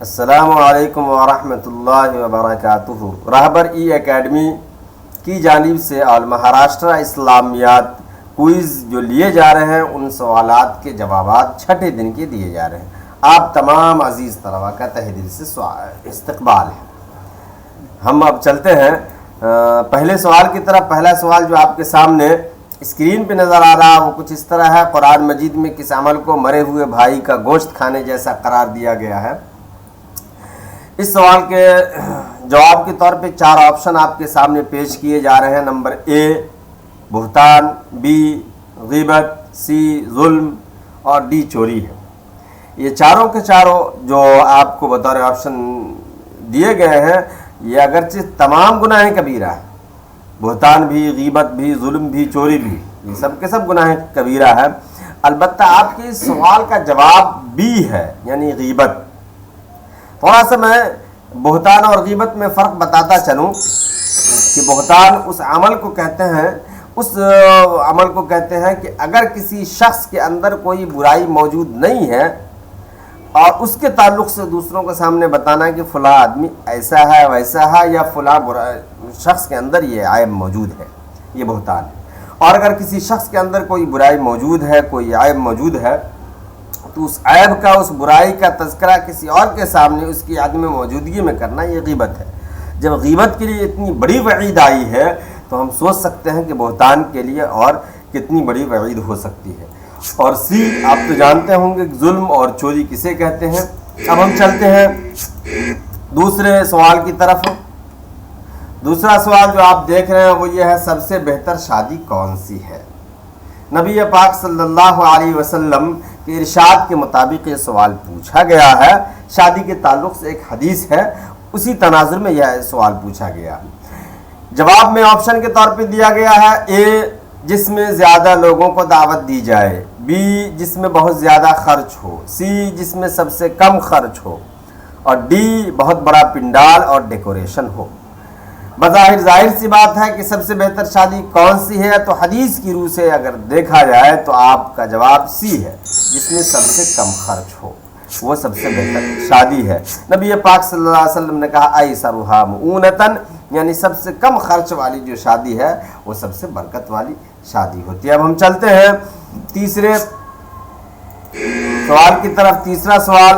السلام علیکم ورحمۃ اللہ وبرکاتہ۔ رہبر ای اکیڈمی کی جانب سے اور مہاراشٹرا اسلامیات کوئز جو لیے جا رہے ہیں ان سوالات کے جوابات چھٹے دن کے دیے جا رہے ہیں۔ آپ تمام عزیز طلباء کا تہہ دل سے استقبال ہے۔ ہم اب چلتے ہیں پہلے سوال کی طرف۔ پہلا سوال جو آپ کے سامنے اسکرین پہ نظر آ رہا وہ کچھ اس طرح ہے: قرآن مجید میں کس عمل کو مرے ہوئے بھائی کا گوشت کھانے جیسا قرار دیا گیا ہے؟ اس سوال کے جواب کے طور پہ 4 آپشن آپ کے سامنے پیش کیے جا رہے ہیں۔ نمبر اے بہتان، بی غیبت، سی ظلم اور ڈی چوری ہے۔ یہ چاروں کے چاروں جو آپ کو بطور آپشن دیے گئے ہیں یہ اگرچہ تمام گناہ کبیرہ ہے، بہتان بھی، غیبت بھی، ظلم بھی، چوری بھی، یہ سب کے سب گناہ کبیرہ ہے۔ البتہ آپ کے اس سوال کا جواب بی ہے، یعنی غیبت۔ تھوڑا سا میں بہتان اور غیبت میں فرق بتاتا چلوں کہ بہتان اس عمل کو کہتے ہیں کہ اگر کسی شخص کے اندر کوئی برائی موجود نہیں ہے اور اس کے تعلق سے دوسروں کے سامنے بتانا کہ فلاں آدمی ایسا ہے ویسا ہے یا فلاں شخص کے اندر یہ عیب موجود ہے، یہ بہتان ہے۔ اور اگر کسی شخص کے اندر کوئی برائی موجود ہے، کوئی عیب موجود ہے تو اس عیب کا، اس برائی کا تذکرہ کسی اور کے سامنے اس کی عدم موجودگی میں کرنا، یہ غیبت ہے۔ جب غیبت کے لیے اتنی بڑی وعید آئی ہے تو ہم سوچ سکتے ہیں کہ بہتان کے لیے اور کتنی بڑی وعید ہو سکتی ہے۔ اور سی آپ تو جانتے ہوں گے ظلم اور چوری کسے کہتے ہیں۔ اب ہم چلتے ہیں دوسرے سوال کی طرف۔ دوسرا سوال جو آپ دیکھ رہے ہیں وہ یہ ہے: سب سے بہتر شادی کون سی ہے؟ نبی پاک صلی اللہ علیہ وسلم کے ارشاد کے مطابق یہ سوال پوچھا گیا ہے۔ شادی کے تعلق سے ایک حدیث ہے، اسی تناظر میں یہ سوال پوچھا گیا۔ جواب میں آپشن کے طور پہ دیا گیا ہے: اے جس میں زیادہ لوگوں کو دعوت دی جائے، بی جس میں بہت زیادہ خرچ ہو، سی جس میں سب سے کم خرچ ہو، اور ڈی بہت بڑا پنڈال اور ڈیکوریشن ہو۔ بظاہر ظاہر سی بات ہے کہ سب سے بہتر شادی کون سی ہے، تو حدیث کی روح سے اگر دیکھا جائے تو آپ کا جواب سی ہے، جس میں سب سے کم خرچ ہو، وہ سب سے بہتر شادی ہے۔ نبی پاک صلی اللہ علیہ وسلم نے کہا: ایسرھا مؤونۃ، یعنی سب سے کم خرچ والی جو شادی ہے وہ سب سے برکت والی شادی ہوتی ہے۔ اب ہم چلتے ہیں تیسرے سوال کی طرف۔ تیسرا سوال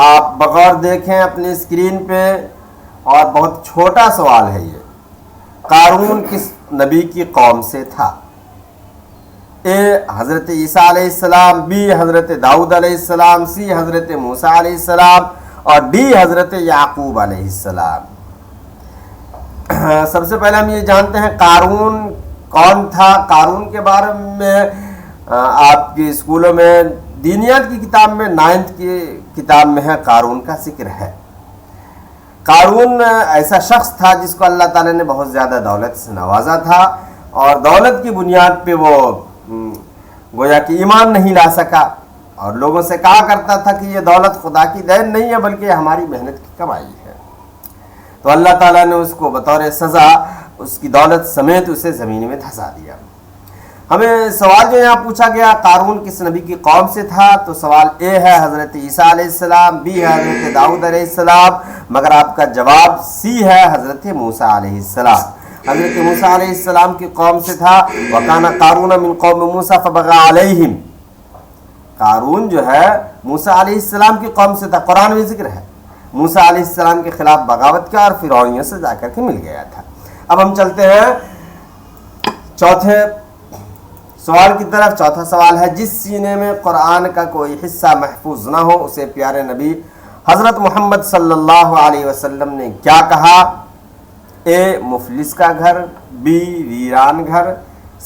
آپ بغور دیکھیں اپنی اسکرین پہ، اور بہت چھوٹا سوال ہے یہ: قارون کس نبی کی قوم سے تھا؟ اے حضرت عیسیٰ علیہ السلام، بی حضرت داؤد علیہ السلام، سی حضرت موسیٰ علیہ السلام، اور ڈی حضرت یعقوب علیہ السلام۔ سب سے پہلے ہم یہ جانتے ہیں قارون کون تھا۔ قارون کے بارے میں آپ کے اسکولوں میں دینیات کی کتاب میں 9th کی کتاب میں ہے، قارون کا ذکر ہے۔ قارون ایسا شخص تھا جس کو اللہ تعالیٰ نے بہت زیادہ دولت سے نوازا تھا، اور دولت کی بنیاد پہ وہ گویا کہ ایمان نہیں لا سکا، اور لوگوں سے کہا کرتا تھا کہ یہ دولت خدا کی دین نہیں ہے بلکہ ہماری محنت کی کمائی ہے۔ تو اللہ تعالیٰ نے اس کو بطور سزا اس کی دولت سمیت اسے زمین میں دھسا دیا۔ ہمیں سوال جو یہاں پوچھا گیا قارون کس نبی کی قوم سے تھا، تو سوال اے ہے حضرت عیسیٰ علیہ السلام، بی ہے حضرت داؤد علیہ السلام، مگر آپ کا جواب سی ہے حضرت موسیٰ علیہ السلام۔ حضرت موسیٰ علیہ السلام کی قوم سے تھا۔ وَكَانَ قَارُونَ مِن قَوْمِ مُوسَىٰ فَبَغَىٰ عَلَيْهِمْ۔ قارون جو ہے موسیٰ علیہ السلام کی قوم سے تھا، قرآن میں ذکر ہے۔ موسیٰ علیہ السلام کے خلاف بغاوت کیا اور فرعونیوں سے جا کر کے مل گیا تھا۔ اب ہم چلتے ہیں چوتھے سوال کی طرف۔ چوتھا سوال ہے: جس سینے میں قرآن کا کوئی حصہ محفوظ نہ ہو اسے پیارے نبی حضرت محمد صلی اللہ علیہ وسلم نے کیا کہا؟ اے مفلس کا گھر، بی ویران گھر،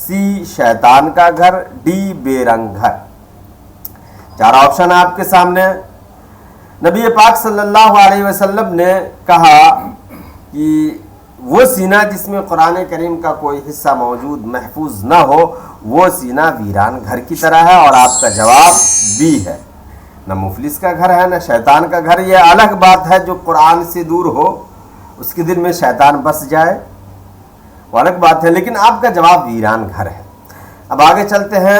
سی شیطان کا گھر، ڈی بے رنگ گھر۔ 4 آپشن آپ کے سامنے۔ نبی پاک صلی اللہ علیہ وسلم نے کہا کہ وہ سینہ جس میں قرآن کریم کا کوئی حصہ موجود محفوظ نہ ہو وہ سینہ ویران گھر کی طرح ہے، اور آپ کا جواب بی ہے۔ نہ مفلس کا گھر ہے نہ شیطان کا گھر۔ یہ الگ بات ہے جو قرآن سے دور ہو اس کے دل میں شیطان بس جائے، وہ الگ بات ہے، لیکن آپ کا جواب ویران گھر ہے۔ اب آگے چلتے ہیں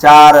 4